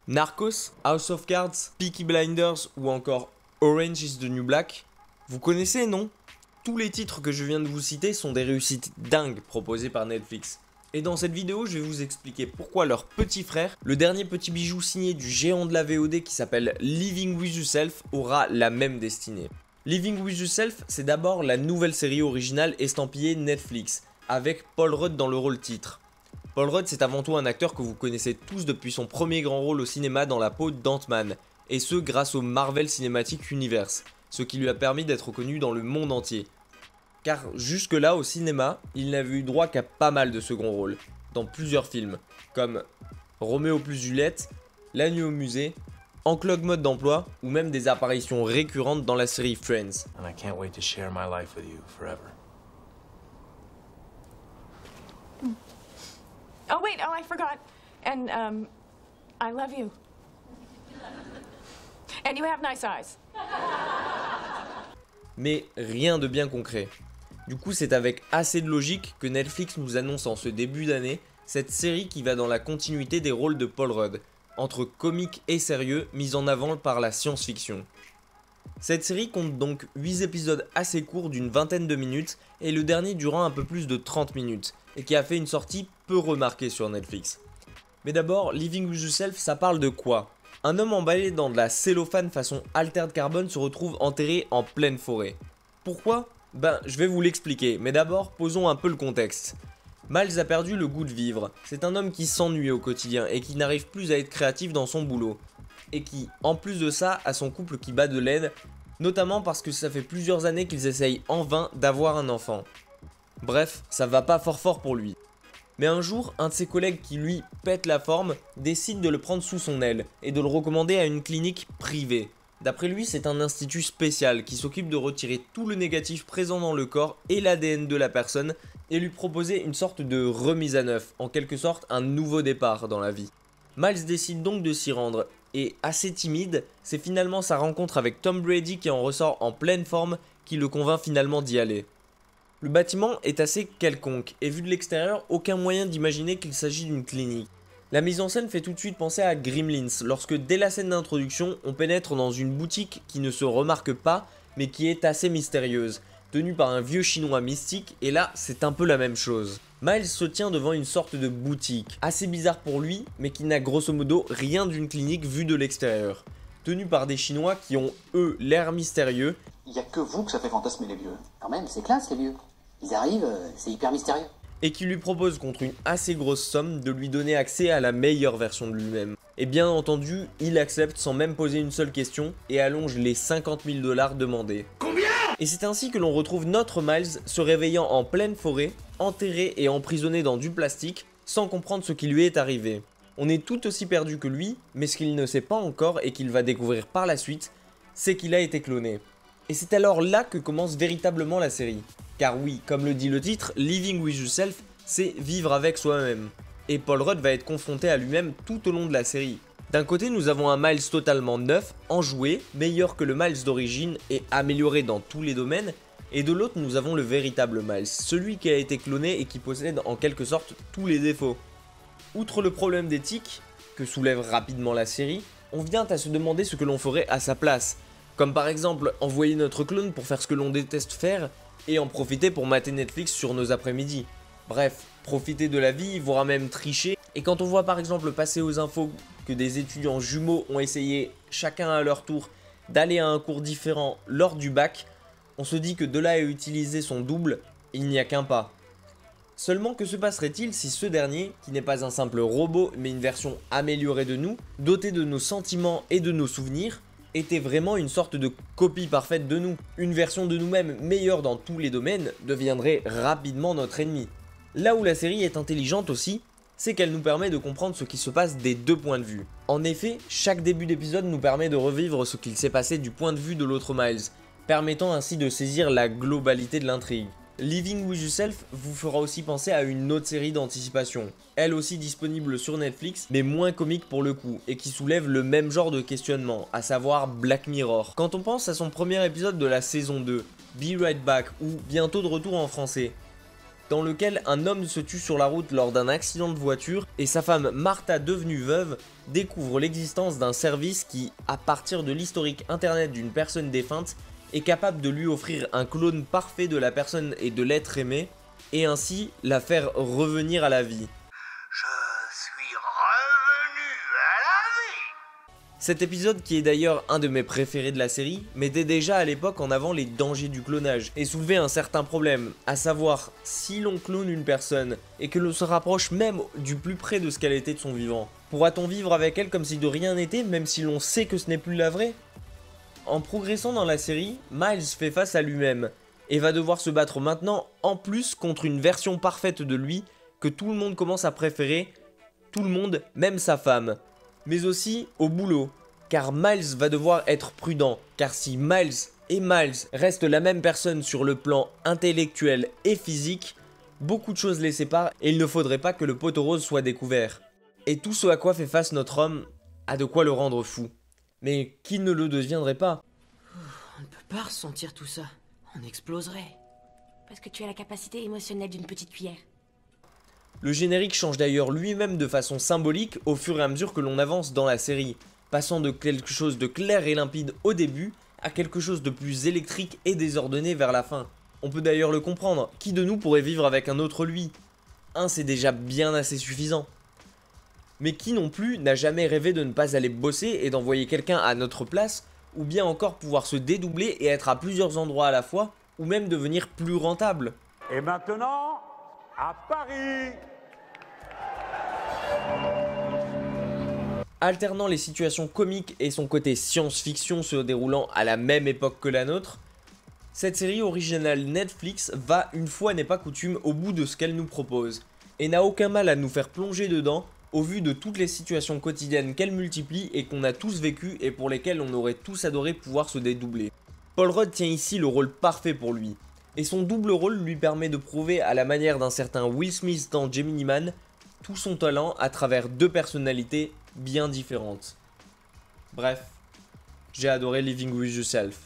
Narcos, House of Cards, Peaky Blinders ou encore Orange is the New Black. Vous connaissez, non? Tous les titres que je viens de vous citer sont des réussites dingues proposées par Netflix. Et dans cette vidéo, je vais vous expliquer pourquoi leur petit frère, le dernier petit bijou signé du géant de la VOD qui s'appelle Living With Yourself, aura la même destinée. Living With Yourself, c'est d'abord la nouvelle série originale estampillée Netflix, avec Paul Rudd dans le rôle titre. Paul Rudd, c'est avant tout un acteur que vous connaissez tous depuis son premier grand rôle au cinéma dans la peau d'Ant-Man, et ce grâce au Marvel Cinematic Universe, ce qui lui a permis d'être connu dans le monde entier. Car jusque-là au cinéma, il n'avait eu droit qu'à pas mal de second rôles, dans plusieurs films, comme Roméo plus Juliette, La nuit au musée, Enclog mode d'emploi, ou même des apparitions récurrentes dans la série Friends. And I can't wait to share my life with you forever. Oh, wait, I forgot. And, I love you. And you have nice eyes. Mais rien de bien concret. Du coup, c'est avec assez de logique que Netflix nous annonce en ce début d'année cette série qui va dans la continuité des rôles de Paul Rudd, entre comique et sérieux mis en avant par la science-fiction. Cette série compte donc 8 épisodes assez courts d'une vingtaine de minutes et le dernier durant un peu plus de 30 minutes et qui a fait une sortie peu remarquée sur Netflix. Mais d'abord, Living With Yourself, ça parle de quoi? Un homme emballé dans de la cellophane façon Altered Carbon se retrouve enterré en pleine forêt. Pourquoi? Ben, je vais vous l'expliquer, mais d'abord, posons un peu le contexte. Miles a perdu le goût de vivre. C'est un homme qui s'ennuie au quotidien et qui n'arrive plus à être créatif dans son boulot. Et qui, en plus de ça, a son couple qui bat de l'aide, notamment parce que ça fait plusieurs années qu'ils essayent en vain d'avoir un enfant. Bref, ça va pas fort pour lui. Mais un jour, un de ses collègues qui lui pète la forme décide de le prendre sous son aile et de le recommander à une clinique privée. D'après lui, c'est un institut spécial qui s'occupe de retirer tout le négatif présent dans le corps et l'ADN de la personne et lui proposer une sorte de remise à neuf, en quelque sorte un nouveau départ dans la vie. Miles décide donc de s'y rendre et assez timide, c'est finalement sa rencontre avec Tom Brady qui en ressort en pleine forme qui le convainc finalement d'y aller. Le bâtiment est assez quelconque et vu de l'extérieur, aucun moyen d'imaginer qu'il s'agit d'une clinique. La mise en scène fait tout de suite penser à Gremlins lorsque dès la scène d'introduction, on pénètre dans une boutique qui ne se remarque pas mais qui est assez mystérieuse, tenue par un vieux chinois mystique et là c'est un peu la même chose. Miles se tient devant une sorte de boutique, assez bizarre pour lui mais qui n'a grosso modo rien d'une clinique vue de l'extérieur, tenue par des chinois qui ont eux l'air mystérieux. Il y a que vous que ça fait fantasmer les vieux. Quand même, c'est classe les vieux. Ils arrivent, c'est hyper mystérieux. Et qui lui propose contre une assez grosse somme de lui donner accès à la meilleure version de lui-même. Et bien entendu, il accepte sans même poser une seule question et allonge les 50 000 $ demandés. Combien? Et c'est ainsi que l'on retrouve notre Miles se réveillant en pleine forêt, enterré et emprisonné dans du plastique, sans comprendre ce qui lui est arrivé. On est tout aussi perdu que lui, mais ce qu'il ne sait pas encore et qu'il va découvrir par la suite, c'est qu'il a été cloné. Et c'est alors là que commence véritablement la série. Car oui, comme le dit le titre, Living With Yourself, c'est vivre avec soi-même. Et Paul Rudd va être confronté à lui-même tout au long de la série. D'un côté, nous avons un Miles totalement neuf, enjoué, meilleur que le Miles d'origine et amélioré dans tous les domaines. Et de l'autre, nous avons le véritable Miles, celui qui a été cloné et qui possède en quelque sorte tous les défauts. Outre le problème d'éthique, que soulève rapidement la série, on vient à se demander ce que l'on ferait à sa place. Comme par exemple, envoyer notre clone pour faire ce que l'on déteste faire, et en profiter pour mater Netflix sur nos après-midi. Bref, profiter de la vie, voire même tricher. Et quand on voit par exemple passer aux infos que des étudiants jumeaux ont essayé, chacun à leur tour, d'aller à un cours différent lors du bac, on se dit que de là à utiliser son double, il n'y a qu'un pas. Seulement que se passerait-il si ce dernier, qui n'est pas un simple robot mais une version améliorée de nous, dotée de nos sentiments et de nos souvenirs, était vraiment une sorte de copie parfaite de nous. Une version de nous-mêmes meilleure dans tous les domaines deviendrait rapidement notre ennemi. Là où la série est intelligente aussi, c'est qu'elle nous permet de comprendre ce qui se passe des deux points de vue. En effet, chaque début d'épisode nous permet de revivre ce qu'il s'est passé du point de vue de l'autre Miles, permettant ainsi de saisir la globalité de l'intrigue. Living With Yourself vous fera aussi penser à une autre série d'anticipation, elle aussi disponible sur Netflix, mais moins comique pour le coup, et qui soulève le même genre de questionnement, à savoir Black Mirror. Quand on pense à son premier épisode de la saison 2, Be Right Back, ou Bientôt de retour en français, dans lequel un homme se tue sur la route lors d'un accident de voiture et sa femme Martha, devenue veuve, découvre l'existence d'un service qui, à partir de l'historique internet d'une personne défunte, est capable de lui offrir un clone parfait de la personne et de l'être aimé, et ainsi la faire revenir à la vie. Je suis revenu à la vie. Cet épisode, qui est d'ailleurs un de mes préférés de la série, mettait déjà à l'époque en avant les dangers du clonage et soulevait un certain problème, à savoir si l'on clone une personne et que l'on se rapproche même du plus près de ce qu'elle était de son vivant, pourra-t-on vivre avec elle comme si de rien n'était, même si l'on sait que ce n'est plus la vraie? En progressant dans la série, Miles fait face à lui-même et va devoir se battre maintenant en plus contre une version parfaite de lui que tout le monde commence à préférer, tout le monde, même sa femme. Mais aussi au boulot, car Miles va devoir être prudent, car si Miles et Miles restent la même personne sur le plan intellectuel et physique, beaucoup de choses les séparent et il ne faudrait pas que le poteau rose soit découvert. Et tout ce à quoi fait face notre homme a de quoi le rendre fou. Mais qui ne le deviendrait pas? On ne peut pas ressentir tout ça. On exploserait. Parce que tu as la capacité émotionnelle d'une petite cuillère. Le générique change d'ailleurs lui-même de façon symbolique au fur et à mesure que l'on avance dans la série, passant de quelque chose de clair et limpide au début à quelque chose de plus électrique et désordonné vers la fin. On peut d'ailleurs le comprendre, qui de nous pourrait vivre avec un autre lui? C'est déjà bien assez suffisant. Mais qui non plus n'a jamais rêvé de ne pas aller bosser et d'envoyer quelqu'un à notre place, ou bien encore pouvoir se dédoubler et être à plusieurs endroits à la fois, ou même devenir plus rentable. Et maintenant, à Paris. Alternant les situations comiques et son côté science-fiction se déroulant à la même époque que la nôtre, cette série originale Netflix va, une fois n'est pas coutume, au bout de ce qu'elle nous propose, et n'a aucun mal à nous faire plonger dedans, au vu de toutes les situations quotidiennes qu'elle multiplie et qu'on a tous vécues et pour lesquelles on aurait tous adoré pouvoir se dédoubler. Paul Rudd tient ici le rôle parfait pour lui, et son double rôle lui permet de prouver à la manière d'un certain Will Smith dans Gemini Man, tout son talent à travers deux personnalités bien différentes. Bref, j'ai adoré Living With Yourself.